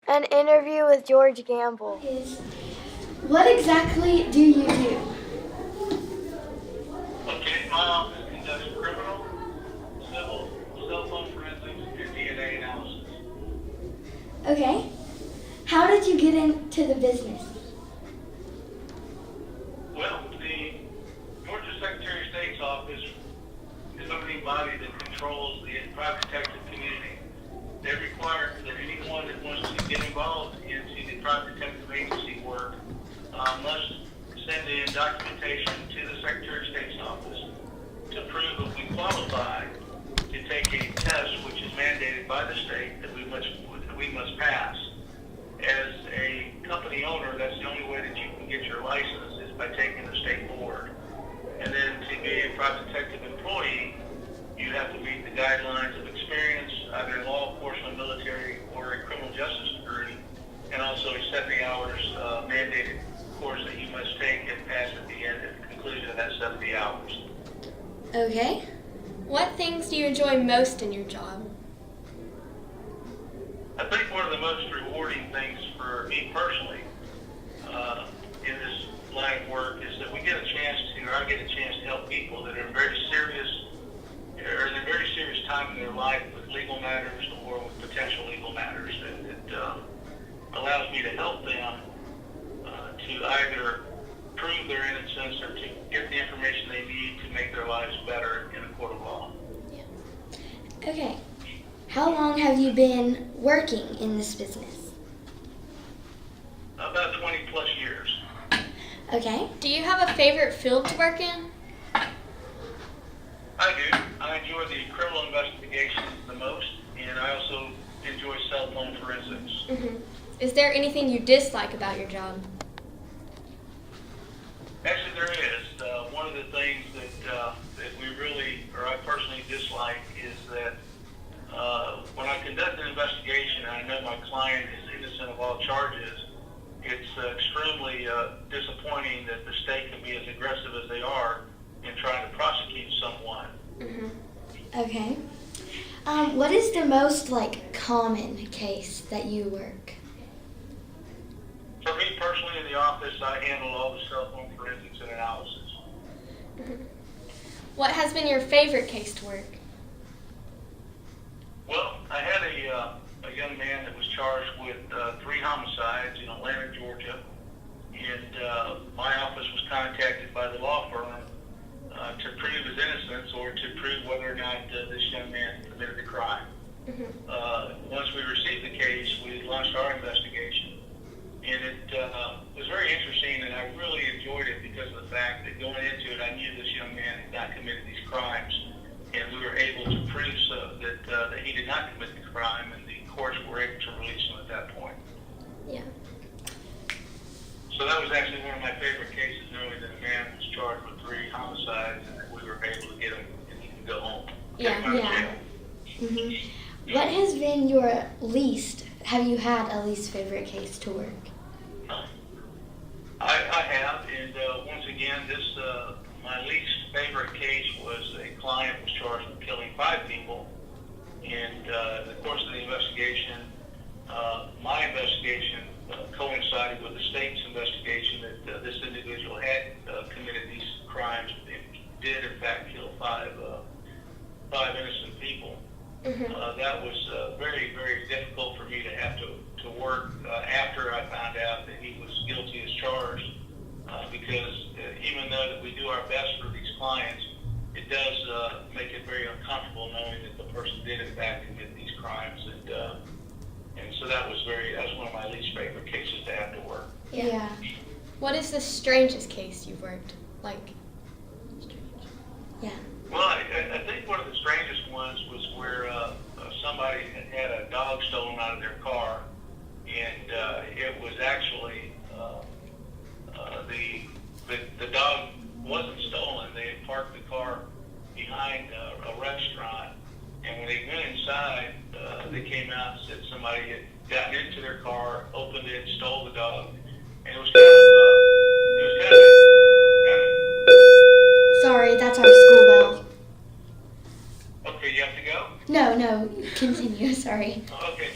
An interview with George Gambill. What exactly do you do? Okay, my office conducts criminal, civil, cell phone forensics, and DNA analysis. Okay. How did you get into the business? Well, the Georgia Secretary of State's office is a governing body that controls the private detective community. They require that anyone that wants to get involved into the private detective agency work must send in documentation to the Secretary of State's office to prove that we qualify to take a test which is mandated by the state that we must pass. As a company owner, that's the only way that you can get your license is by taking the state board. And then to be a private detective employee, you have to meet the guidelines of experience, either in law enforcement, military, or a criminal justice degree, and also a 70 hours mandated course that you must take and pass at the end, at the conclusion of that 70 hours. Okay. What things do you enjoy most in your job? I think one of the most rewarding things for me personally in this line of work is that I get a chance to help people that are in very serious time in their life with legal matters or with potential legal matters. And it allows me to help them to either prove their innocence or to get the information they need to make their lives better in a court of law. Okay. How long have you been working in this business? About 20 plus years. Okay. Do you have a favorite field to work in? I do. I enjoy the criminal investigations the most, and I also enjoy cell phone forensics. Mm-hmm. Is there anything you dislike about your job? Actually, there is. One of the things that we really, or I personally dislike, is that when I conduct an investigation and I know my client is innocent of all charges, it's extremely disappointing that the state can be as aggressive as they are in trying to prosecute someone. Mm-hmm. Okay. What is the most common case that you work? For me personally, in the office, I handle all the cell phone forensics and analysis. Mm-hmm. What has been your favorite case to work? Well, I had a young man that was charged with 3 homicides in Atlanta, Georgia, and my office was contacted by the law firm to prove his innocence or to prove whether or not this young man committed the crime. Mm-hmm. Once we received the case, we launched our investigation, and it was very interesting, and I really enjoyed it because of the fact that going into it, I knew this young man had not committed these crimes, and we were able to prove that he did not commit the crime, and the courts were able to release him at that point. Yeah. So that was actually one of my favorite cases, knowing that a man was charged with 3 homicides, and that we were able to get him and he could go home. Yeah, Get him out of yeah. jail. Mm-hmm. What has been your have you had a least favorite case to work? I have, and once again, my least favorite case was a client was charged with killing 5 people, and in the course of the investigation, my investigation coincided with the state's investigation that this individual had committed these crimes and did in fact kill 5 innocent people. Mm-hmm. That was very, very difficult for me to have to work after I found out that he was guilty as charged, because even though that we do our best for these clients, it does make it very uncomfortable knowing that the person did in fact commit these crimes, and so that was one of my least favorite cases to have to work. Yeah. What is the strangest case you've worked? Yeah. Well, I think one of the strangest ones was where somebody had a dog stolen out of their car, and it was actually the dog wasn't stolen. They had parked the car behind a restaurant, and when they went inside, they came out and said somebody had gotten into their car, opened it, stole the dog, and it was kind of Sorry, that's our school bell. okay. You have to go. No, continue. Sorry. Okay.